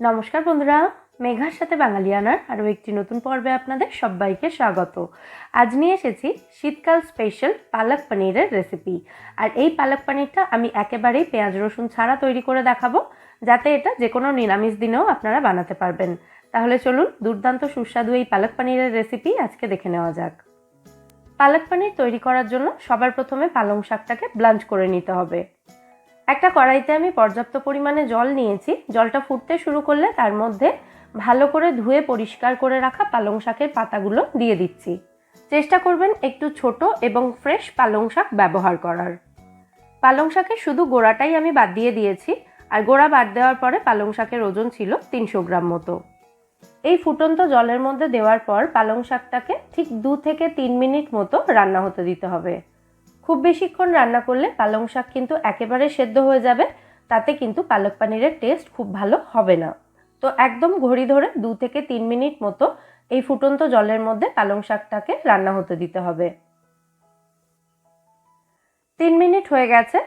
নমস্কার বন্ধুরা, মেঘার সাথে বাঙালিয়ানার আরও একটি নতুন পর্বে আপনাদের সবাইকে স্বাগত। আজ নিয়ে এসেছি শীতকাল স্পেশাল পালক পনিরের রেসিপি। আর এই পালক পনিরটা আমি একেবারেই পেঁয়াজ রসুন ছাড়া তৈরি করে দেখাবো, যাতে এটা যে কোনো নিরামিষ দিনেও আপনারা বানাতে পারবেন। তাহলে চলুন দুর্দান্ত সুস্বাদু এই পালক পনিরের রেসিপি আজকে দেখে নেওয়া যাক। পালক পনির তৈরি করার জন্য সবার প্রথমে পালং শাকটাকে ব্লাঞ্চ করে নিতে হবে। একটা কড়াইতে আমি পর্যাপ্ত পরিমাণে জল নিয়েছি। জলটা ফুটতে শুরু করলে তার মধ্যে ভালো করে ধুয়ে পরিষ্কার করে রাখা পালং শাকের পাতাগুলো দিয়ে দিচ্ছি। চেষ্টা করবেন একটু ছোট এবং ফ্রেশ পালং শাক ব্যবহার করার। পালং শাকের শুধু গোড়াটাই আমি বাদ দিয়ে দিয়েছি, আর গোড়া বাদ দেওয়ার পরে পালং শাকের ওজন ছিল 300 গ্রাম মতো। এই ফুটন্ত জলের মধ্যে দেওয়ার পর পালং শাকটাকে ঠিক 2 থেকে 3 মিনিট মতো রান্না হতে দিতে হবে। খুব বেশিক্ষণ রান্না করলে পালং শাক কিন্তু একেবারে সেদ্ধ হয়ে যাবে, তাতে কিন্তু পালক পনিরের টেস্ট খুব ভালো হবে না। তো একদম ঘড়ি ধরে 2 থেকে 3 মিনিট মতো এই ফুটন্ত জলের মধ্যে পালং শাকটাকে রান্না হতে দিতে হবে। 3 মিনিট হয়ে গেছে।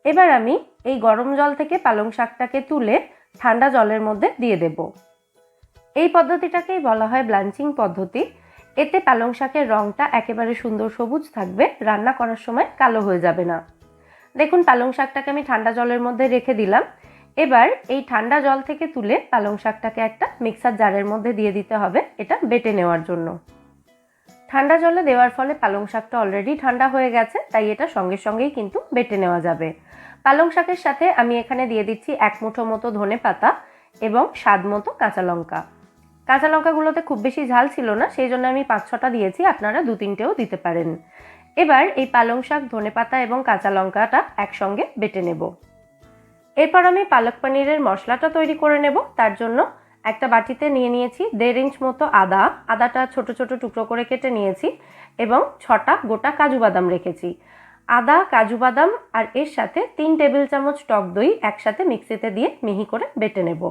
এবার আমি এই গরম জল থেকে পালং শাকটাকে তুলে ঠান্ডা জলের মধ্যে দিয়ে দেব। এই পদ্ধতিটাকেই বলা হয় ব্লাঞ্চিং পদ্ধতি। এতে পালং শাকের রঙটা একেবারে সুন্দর সবুজ থাকবে, রান্না করার সময় কালো হয়ে যাবে না। দেখুন, পালং শাকটাকে আমি ঠান্ডা জলের মধ্যে রেখে দিলাম। এবার এই ঠান্ডা জল থেকে তুলে পালং শাকটাকে একটা মিক্সার জারের মধ্যে দিয়ে দিতে হবে, এটা বেটে নেওয়ার জন্য। ঠান্ডা জলে দেওয়ার ফলে পালং শাকটা অলরেডি ঠান্ডা হয়ে গেছে, তাই এটা সঙ্গে সঙ্গেই কিন্তু বেটে নেওয়া যাবে। পালং শাকের সাথে আমি এখানে দিয়ে দিচ্ছি 1 মুঠো মতো ধনে পাতা এবং স্বাদ মতো কাঁচা লঙ্কা। কাঁচা লঙ্কাগুলোতে খুব বেশি ঝাল ছিল না, সেই জন্য আমি 5-6টা দিয়েছি, আপনারা 2-3টেও দিতে পারেন। এবার এই পালং শাক, ধনেপাতা এবং কাঁচা লঙ্কাটা একসঙ্গে বেটে নেব। এরপর আমি পালক পনিরের মশলাটা তৈরি করে নেব। তার জন্য একটা বাটিতে নিয়ে নিয়েছি 1.5 ইঞ্চ মতো আদা। আদাটা ছোট ছোট টুকরো করে কেটে নিয়েছি এবং 6টা গোটা কাজু বাদাম রেখেছি। আদা, কাজু বাদাম আর এর সাথে 3 টেবিল চামচ টক দই একসাথে মিক্সিতে দিয়ে মিহি করে বেটে নেব।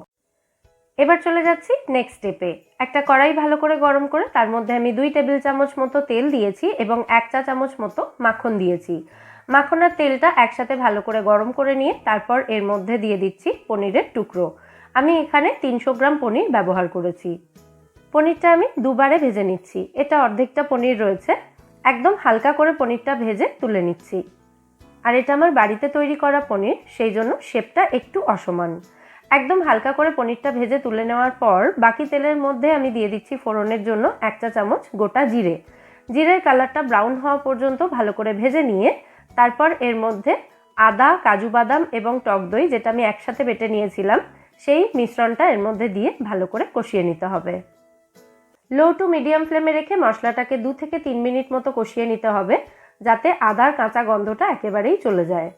এবার চলে যাচ্ছি নেক্সট স্টেপে। একটা কড়াই ভালো করে গরম করে তার মধ্যে আমি 2 টেবিল চামচ মতো তেল দিয়েছি এবং 1 চা চামচ মতো মাখন দিয়েছি। মাখন আর তেলটা একসাথে ভালো করে গরম করে নিয়ে তারপর এর মধ্যে দিয়ে দিচ্ছি পনিরের টুকরো। আমি এখানে 300 গ্রাম পনির ব্যবহার করেছি। পনিরটা আমি দুবারে ভেজে নিচ্ছি। এটা অর্ধেকটা পনির রয়েছে, একদম হালকা করে পনিরটা ভেজে তুলে নিচ্ছি। আর এটা আমার বাড়িতে তৈরি করা পনির, সেই জন্য শেপটা একটু অসমান। একদম হালকা করে পনিরটা ভেজে তুলে নেওয়ার পর বাকি তেলের মধ্যে আমি দিয়ে দিচ্ছি ফোড়নের জন্য 1 চা চামচ গোটা জিরে। জিরের কালারটা ব্রাউন হওয়া পর্যন্ত ভালো করে ভেজে নিয়ে তারপর এর মধ্যে আদা, কাজু বাদাম এবং টক দই, যেটা আমি একসাথে বেটে নিয়েছিলাম, সেই মিশ্রণটা এর মধ্যে দিয়ে ভালো করে কষিয়ে নিতে হবে। লো টু মিডিয়াম ফ্লেমে রেখে মশলাটাকে 2 থেকে 3 মিনিট মতো কষিয়ে নিতে হবে, যাতে আদার কাঁচা গন্ধটা একেবারেই চলে যায়।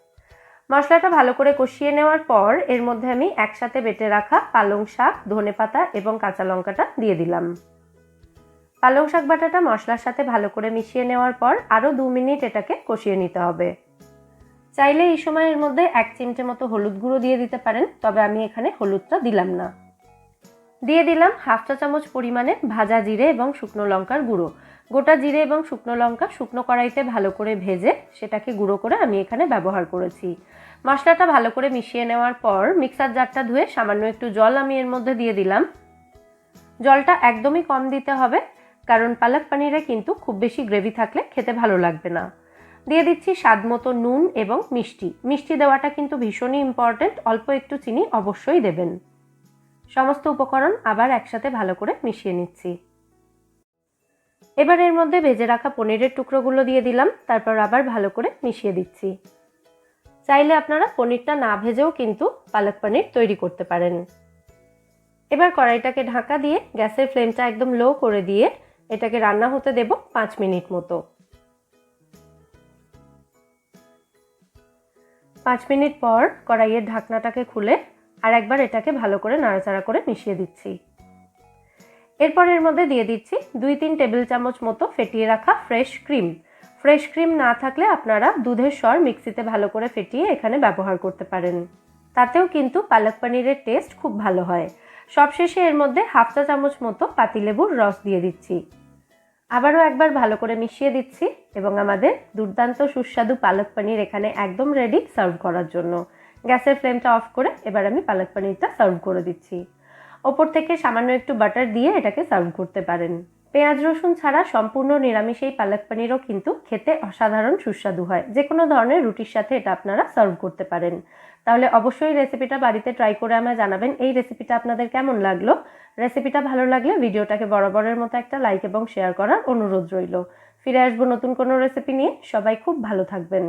মশলাটা ভালো করে কষিয়ে নেওয়ার পর এর মধ্যে আমি একসাথে বেটে রাখা পালং শাক, ধনেপাতা এবং কাঁচা লঙ্কাটা দিয়ে দিলাম। পালং শাক বাটাটা মশলার সাথে ভালো করে মিশিয়ে নেওয়ার পর আরও 2 মিনিট এটাকে কষিয়ে নিতে হবে। চাইলে এই সময়ের মধ্যে 1 চিমটে মতো হলুদ গুঁড়ো দিয়ে দিতে পারেন, তবে আমি এখানে হলুদটা দিলাম না। দিয়ে দিলাম 1/2 চা চামচ পরিমাণে ভাজা জিরে এবং শুকনো লঙ্কার গুঁড়ো। গোটা জিরে এবং শুকনো লঙ্কা শুকনো কড়াইতে ভালো করে ভেজে সেটাকে গুঁড়ো করে আমি এখানে ব্যবহার করেছি। মশলাটা ভালো করে মিশিয়ে নেওয়ার পর মিক্সার জারটা ধুয়ে সামান্য একটু জল আমি এর মধ্যে দিয়ে দিলাম। জলটা একদমই কম দিতে হবে, কারণ পালক পনিরে কিন্তু খুব বেশি গ্রেভি থাকলে খেতে ভালো লাগবে না। দিয়ে দিচ্ছি স্বাদ মতো নুন এবং মিষ্টি। মিষ্টি দেওয়াটা কিন্তু ভীষণই ইম্পর্টেন্ট, অল্প একটু চিনি অবশ্যই দেবেন। সমস্ত উপকরণ আবার একসাথে ভালো করে মিশিয়ে নিচ্ছি। এবার এর মধ্যে ভেজে রাখা পনিরের টুকরোগুলো দিয়ে দিলাম, তারপর আবার ভালো করে মিশিয়ে দিচ্ছি। চাইলে আপনারা পনিরটা না ভেজেও কিন্তু পালক পনির তৈরি করতে পারেন। এবার কড়াইটাকে ঢাকা দিয়ে গ্যাসের ফ্লেমটা একদম লো করে দিয়ে এটাকে রান্না হতে দেব 5 মিনিট মতো। 5 মিনিট পর কড়াইয়ের ঢাকনাটাকে খুলে আর একবার এটাকে ভালো করে নাড়াচাড়া করে মিশিয়ে দিচ্ছি। এরপর এর মধ্যে দিয়ে দিচ্ছি 2-3 টেবিল চামচ মতো ফেটিয়ে রাখা ফ্রেশ ক্রিম। ফ্রেশ ক্রিম না থাকলে আপনারা দুধের সর মিক্সিতে ভালো করে ফেটিয়ে এখানে ব্যবহার করতে পারেন, তাতেও কিন্তু পালক পনিরের টেস্ট খুব ভালো হয়। সবশেষে এর মধ্যে 1/2 চা চামচ মতো পাতিলেবুর রস দিয়ে দিচ্ছি। আবারও একবার ভালো করে মিশিয়ে দিচ্ছি এবং আমাদের দুর্দান্ত সুস্বাদু পালক পনির এখানে একদম রেডি সার্ভ করার জন্য। গ্যাসের ফ্লেমটা অফ করে এবার আমি পালক পনিরটা সার্ভ করে দিচ্ছি। ওপর থেকে সামান্য একটু বাটার দিয়ে এটাকে সার্ভ করতে পারেন। পেঁয়াজ রসুন ছাড়া সম্পূর্ণ নিরামিষ এই পালক পনিরও কিন্তু খেতে অসাধারণ সুস্বাদু হয়। যে কোনো ধরনের রুটির সাথে এটা আপনারা সার্ভ করতে পারেন। তাহলে অবশ্যই রেসিপিটা বাড়িতে ট্রাই করে আমায় জানাবেন এই রেসিপিটা আপনাদের কেমন লাগলো। রেসিপিটা ভালো লাগলে ভিডিওটাকে বরাবরের মতো একটা লাইক এবং শেয়ার করার অনুরোধ রইল। ফিরে আসবো নতুন কোনো রেসিপি নিয়ে। সবাই খুব ভালো থাকবেন।